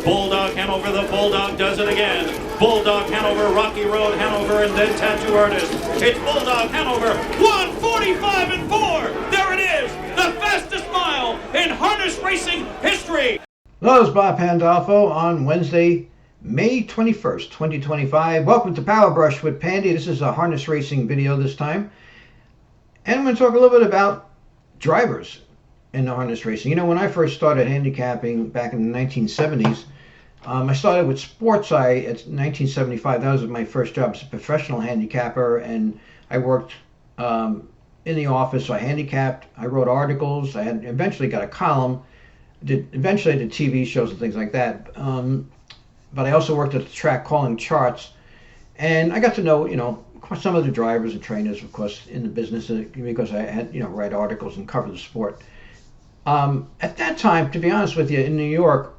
Bulldog Hanover, the Bulldog does it again. Bulldog Hanover, Rocky Road Hanover, and then Tattoo Artist. It's Bulldog Hanover, 1:45 and 4. There it is, the fastest mile in harness racing history. Hello, it's Bob Pandolfo on Wednesday, May 21st, 2025. Welcome to Power Brush with Pandy. This is a harness racing video this time. And I'm going to talk a little bit about drivers in the harness racing. You know, when I first started handicapping back in the 1970s, I started with Sports Eye at 1975. That was my first job as a professional handicapper, and I worked in the office. So I handicapped, I wrote articles, I had eventually got a column, eventually I did TV shows and things like that. But I also worked at the track calling charts, and I got to know, some of the drivers and trainers, of course, in the business, because I had, write articles and cover the sport. At that time, to be honest with you, in New York,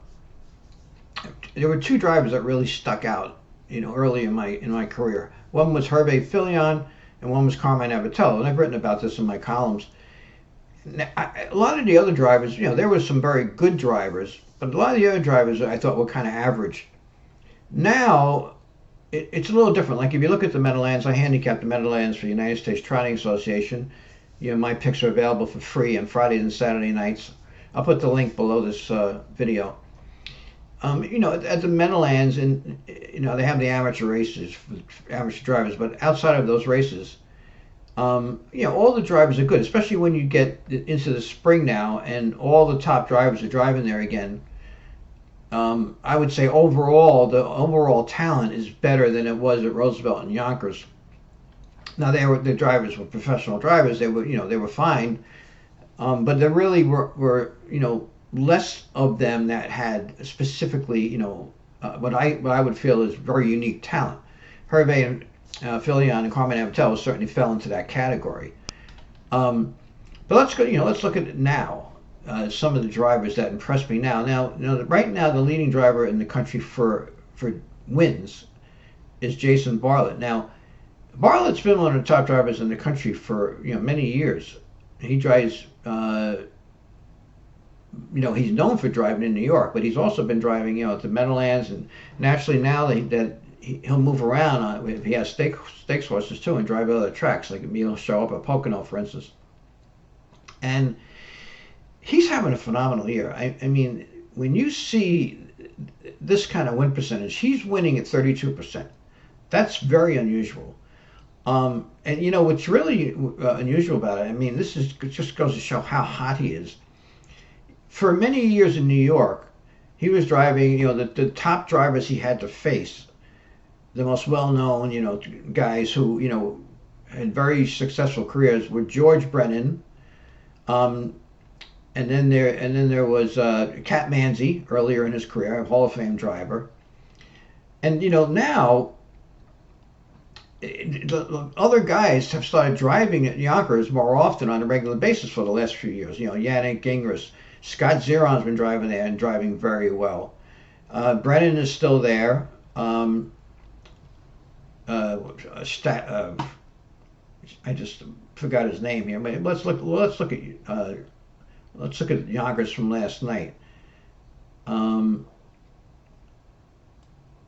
there were two drivers that really stuck out, early in my career. One was Hervé Filion, and one was Carmine Abatello, and I've written about this in my columns. Now, a lot of the other drivers, there were some very good drivers, but a lot of the other drivers I thought were kind of average. Now, it's a little different. Like if you look at the Meadowlands, I handicapped the Meadowlands for the United States Trotting Association. My picks are available for free on Fridays and Saturday nights. I'll put the link below this video. At the Meadowlands, and they have the amateur races for amateur drivers, but outside of those races, all the drivers are good, especially when you get into the spring now and all the top drivers are driving there again. I would say overall, the overall talent is better than it was at Roosevelt and Yonkers. Now the drivers were professional drivers. They were fine, but there really were less of them that had specifically what I would feel is very unique talent. Hervé and Filion and Carmine Abatello certainly fell into that category. But let's go. Let's look at it now. Some of the drivers that impressed me now. Right now, the leading driver in the country for wins is Jason Bartlett. Now, Bartlett's been one of the top drivers in the country for many years. He drives. He's known for driving in New York, but he's also been driving at the Meadowlands, and naturally now that he'll move around if he has stakes horses too, and drive other tracks. Like he'll show up at Pocono, for instance, and he's having a phenomenal year. I mean, when you see this kind of win percentage, he's winning at 32%. That's very unusual. And what's really unusual about it, it just goes to show how hot he is. For many years in New York, he was driving, the top drivers he had to face, the most well-known, guys who, had very successful careers were George Brennan, and then there was Cat Manzi earlier in his career, a Hall of Fame driver. And now the other guys have started driving at Yonkers more often on a regular basis for the last few years. Yannick Gingras, Scott Zeron's been driving there and driving very well. Brennan is still there. I just forgot his name here. But let's look at Yonkers from last night.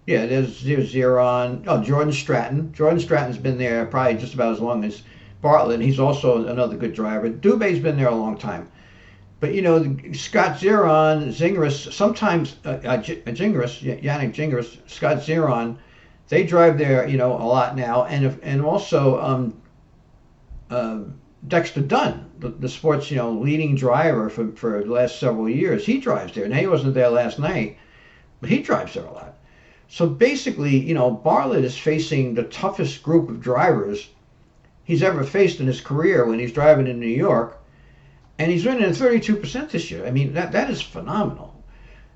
There's Zeron. Oh, Jordan Stratton. Jordan Stratton's been there probably just about as long as Bartlett. And he's also another good driver. Dubé's been there a long time. But Scott Zeron, Zingras, sometimes Yannick Gingras, Scott Zeron, they drive there a lot now, and also Dexter Dunn, the sports leading driver for the last several years, he drives there. Now he wasn't there last night, but he drives there a lot. So basically, Bartlett is facing the toughest group of drivers he's ever faced in his career when he's driving in New York. And he's winning at 32% this year. That is phenomenal.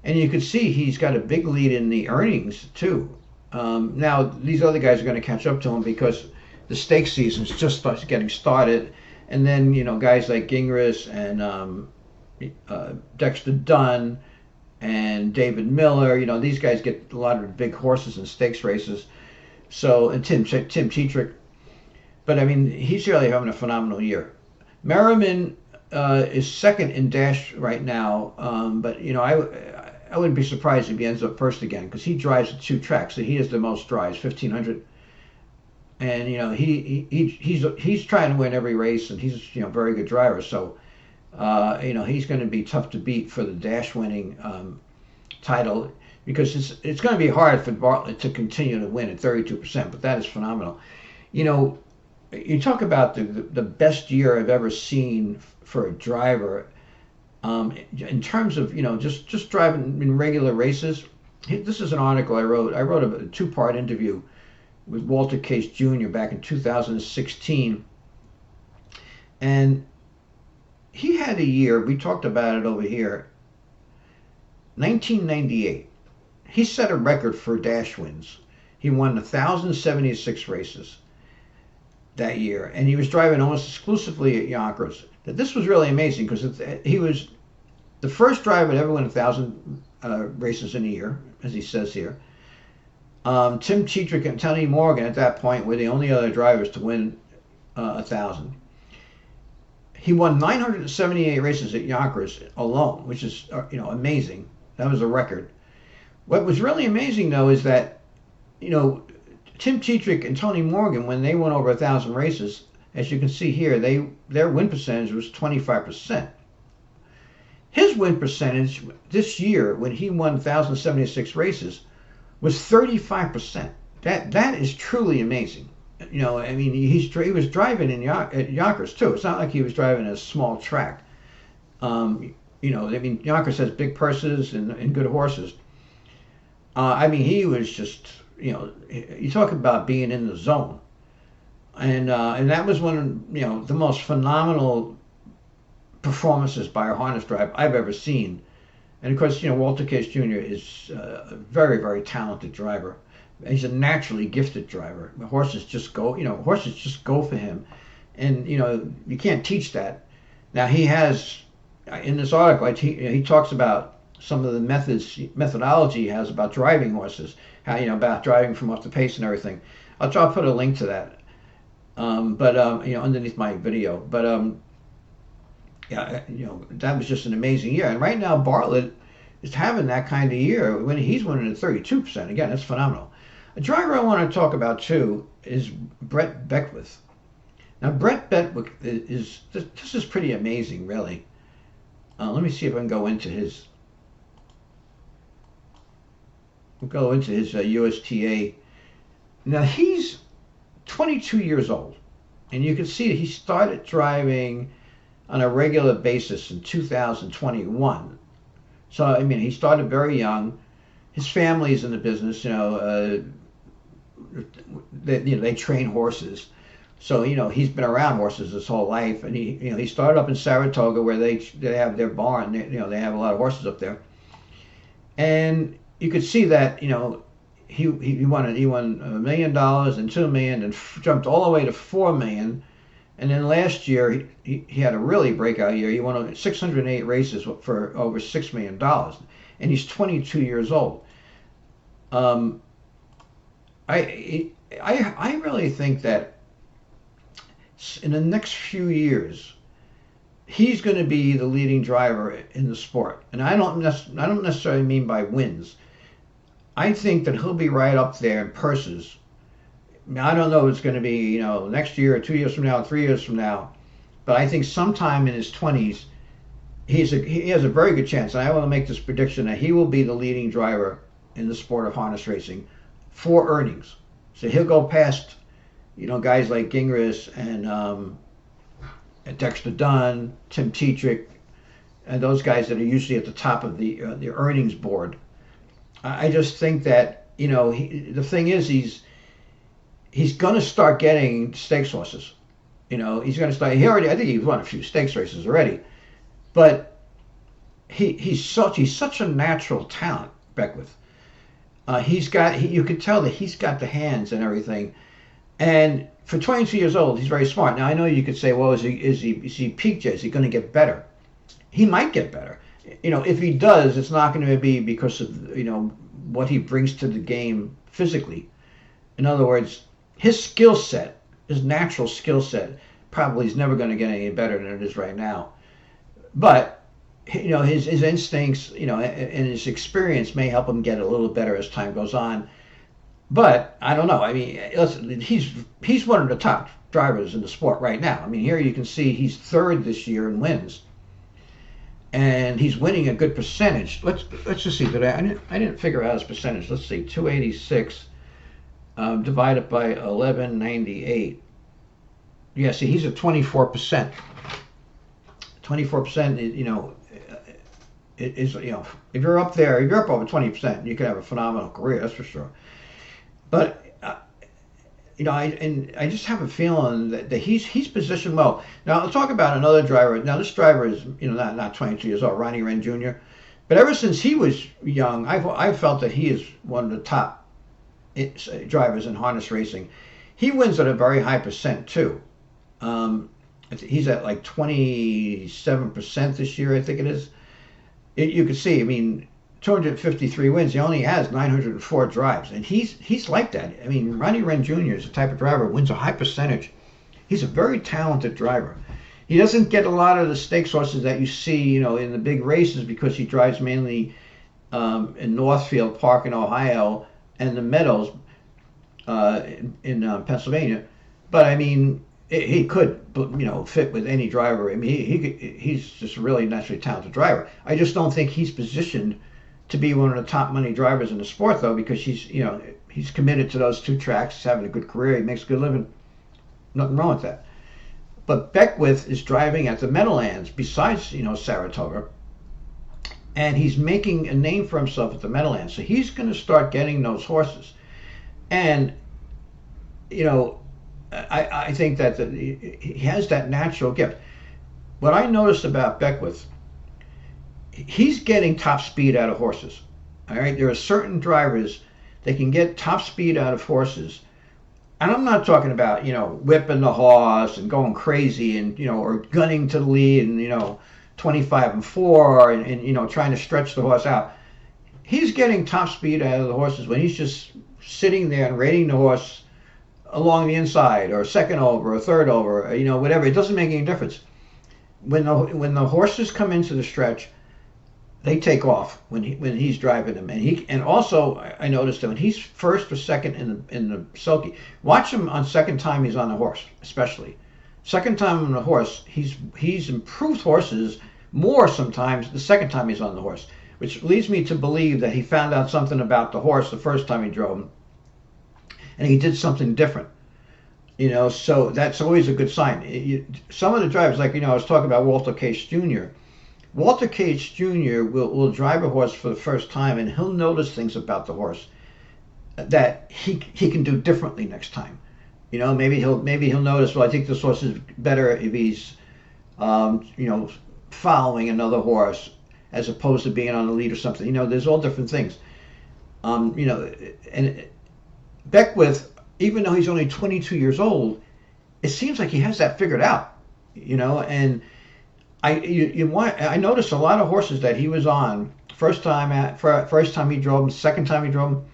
And you can see he's got a big lead in the earnings, too. Now, these other guys are going to catch up to him because the stakes season's just getting started. And then, guys like Gingras and Dexter Dunn and David Miller, these guys get a lot of big horses in stakes races. So, and Tim Tetrick. But, he's really having a phenomenal year. Merriman is second in dash right now, but I wouldn't be surprised if he ends up first again because he drives at 2 tracks. So he has the most drives, 1,500. And he's trying to win every race, and he's a very good driver. So he's going to be tough to beat for the dash winning title because it's going to be hard for Bartlett to continue to win at 32%. But that is phenomenal. You talk about the best year I've ever seen for a driver. In terms of just driving in regular races. This is an article I wrote. I wrote a 2-part interview with Walter Case Jr. back in 2016, and he had a year. We talked about it over here. 1998. He set a record for dash wins. He won 1,076 races that year, and he was driving almost exclusively at Yonkers. This was really amazing because he was the first driver to ever win 1,000 races in a year, as he says here. Tim Tetrick and Tony Morgan at that point were the only other drivers to win 1,000. He won 978 races at Yonkers alone, which is amazing. That was a record. What was really amazing though is that Tim Tetrick and Tony Morgan, when they won over 1,000 races, as you can see here, their win percentage was 25%. His win percentage this year, when he won 1,076 races, was 35%. That is truly amazing. He was driving at Yonkers too. It's not like he was driving a small track. Yonkers has big purses and good horses. He was just, you talk about being in the zone. And that was one of the most phenomenal performances by a harness driver I've ever seen. And of course, Walter Case Jr. is a very, very talented driver. He's a naturally gifted driver. The horses just go for him, and you can't teach that. Now he has, in this article, he talks about some of the methodology he has about driving horses, how about driving from off the pace and everything. I'll put a link to that. Underneath my video. That was just an amazing year. And right now, Bartlett is having that kind of year when he's winning at 32%. Again, that's phenomenal. A driver I want to talk about too is Brett Beckwith. Now, Brett Beckwith this is pretty amazing, really. Let me see if I can go into his. We'll go into his USTA. Now he's 22 years old, and you can see that he started driving on a regular basis in 2021. So he started very young. His family's in the business. They train horses, so he's been around horses his whole life. And he started up in Saratoga where they have their barn. They have a lot of horses up there, and you could see that he won $1 million and $2 million and jumped all the way to $4 million. And then last year he had a really breakout year. He won 608 races for over $6 million, and he's 22 years old. I really think that in the next few years he's going to be the leading driver in the sport, and I don't necessarily mean by wins. I think that he'll be right up there in purses. I don't know if it's going to be, next year or 2 years from now, 3 years from now, but I think sometime in his 20s, he has a very good chance, and I want to make this prediction that he will be the leading driver in the sport of harness racing for earnings. So he'll go past, guys like Gingras and Dexter Dunn, Tim Tetrick, and those guys that are usually at the top of the earnings board. I just think that, the thing is he's going to start getting stakes horses. He's going to start. I think he's won a few stakes races already, but he's such a natural talent, Beckwith. You could tell that he's got the hands and everything. And for 22 years old, he's very smart. Now I know you could say, well, is he peaked yet? Is he going to get better? He might get better. If he does, it's not going to be because of what he brings to the game physically. In other words, his skill set, his natural skill set, probably is never going to get any better than it is right now. But his instincts, and his experience may help him get a little better as time goes on. But I don't know. I mean, listen, he's one of the top drivers in the sport right now. I mean, here you can see he's third this year in wins, and he's winning a good percentage. Let's just see. I didn't figure out his percentage. Let's see, 286 divided by 1198. Yeah, see, he's at 24%. 24%. Is if you're up there, if you're up over 20%, you could have a phenomenal career. That's for sure. But I just have a feeling that he's positioned well. Now I'll talk about another driver. Now this driver is not 22 years old, Ronnie Ren Jr. But ever since he was young, I've felt that he is one of the top drivers in harness racing. He wins at a very high percent too. He's at like 27% this year, I think it is. You can see, I mean, 253 wins. He only has 904 drives, and he's like that. I mean, Ronnie Ren Jr. is the type of driver who wins a high percentage. He's a very talented driver. He doesn't get a lot of the stakes horses that you see, in the big races because he drives mainly in Northfield Park in Ohio and the Meadows in Pennsylvania. But I mean, he could, fit with any driver. I mean, he's just a really naturally talented driver. I just don't think he's positioned to be one of the top money drivers in the sport, though, because he's committed to those two tracks. He's having a good career. He makes a good living. Nothing wrong with that. But Beckwith is driving at the Meadowlands besides, Saratoga, and he's making a name for himself at the Meadowlands. So he's going to start getting those horses, and I think that he has that natural gift. What I noticed about Beckwith, he's getting top speed out of horses. All right, there are certain drivers that can get top speed out of horses, and I'm not talking about whipping the horse and going crazy and or gunning to the lead and 25-4 and trying to stretch the horse out. He's getting top speed out of the horses when he's just sitting there and rating the horse along the inside or second over or third over, whatever. It doesn't make any difference. When the horses come into the stretch, they take off when he's driving them, and also I noticed that when he's first or second in the sulky, watch him on second time he's on the horse, especially second time on the horse. He's improved horses more sometimes the second time he's on the horse, which leads me to believe that he found out something about the horse the first time he drove him, and he did something different. So that's always a good sign. Some of the drivers, like I was talking about Walter Case Jr. Walter Case Jr. will drive a horse for the first time, and he'll notice things about the horse that he can do differently next time. Maybe he'll notice. Well, I think this horse is better if he's following another horse as opposed to being on the lead or something. There's all different things. And Beckwith, even though he's only 22 years old, it seems like he has that figured out. And I noticed a lot of horses that he was on first time he drove them, second time he drove them,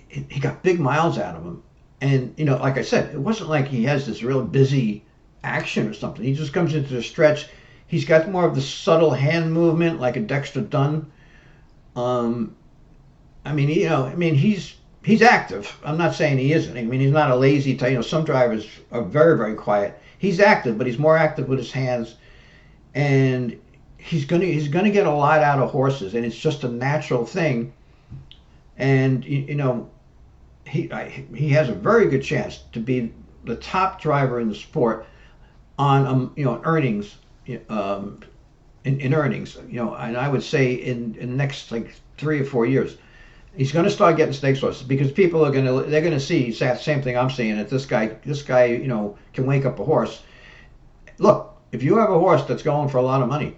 he got big miles out of them. And like I said, it wasn't like he has this real busy action or something. He just comes into the stretch. He's got more of the subtle hand movement like a Dexter Dunn. He's active. I'm not saying he isn't. I mean, he's not a lazy type. Some drivers are very, very quiet. He's active, but he's more active with his hands. And he's gonna get a lot out of horses, and it's just a natural thing. And he has a very good chance to be the top driver in the sport on earnings in earnings. And I would say in the next like 3 or 4 years, he's going to start getting stakes horses because people they're going to see the same thing I'm seeing, that this guy can wake up a horse. Look, if you have a horse that's going for a lot of money,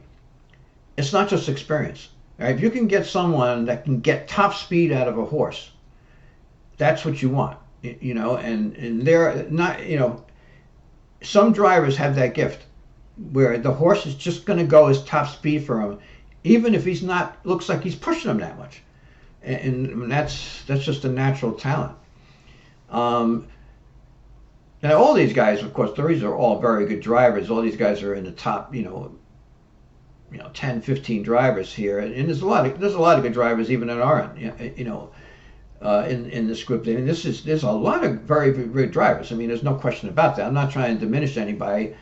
it's not just experience. Right? If you can get someone that can get top speed out of a horse, that's what you want. And they're not. Some drivers have that gift where the horse is just going to go as top speed for him, even if he's not looks like he's pushing him that much. And that's just a natural talent. Now all these guys, of course, these are all very good drivers. All these guys are in the top, 10, 15 drivers here, and there's a lot of good drivers even in our end, in this group. I mean, there's a lot of very, very good drivers. I mean, there's no question about that. I'm not trying to diminish anybody.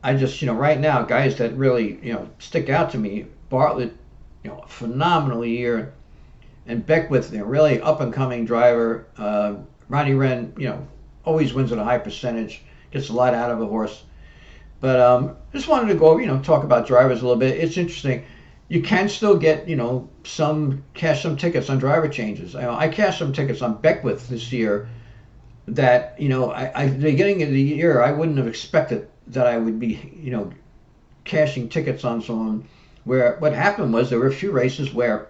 I just, right now, guys that really, stick out to me, Bartlett, a phenomenal year, and Beckwith, really up and coming driver. Ronnie Wren, always wins at a high percentage, gets a lot out of a horse. But just wanted to go, talk about drivers a little bit. It's interesting. You can still get, cash some tickets on driver changes. I cashed some tickets on Beckwith this year that, at the beginning of the year, I wouldn't have expected that I would be, cashing tickets on someone. Where what happened was there were a few races where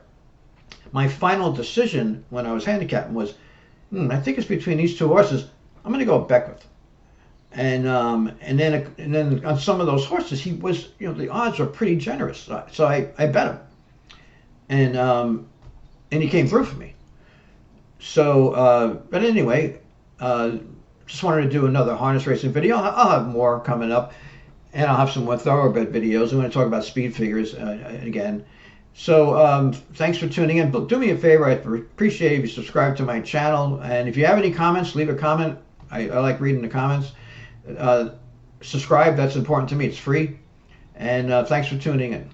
my final decision when I was handicapping was, I think it's between these two horses. I'm going to go with Beckwith. And then on some of those horses, he was, the odds were pretty generous. So I bet him, and he came through for me. So, but anyway, just wanted to do another harness racing video. I'll have more coming up, and I'll have some more thoroughbred videos. I'm going to talk about speed figures again. So thanks for tuning in. Do me a favor. I'd appreciate if you subscribe to my channel. And if you have any comments, leave a comment. I like reading the comments. Subscribe. That's important to me. It's free. And thanks for tuning in.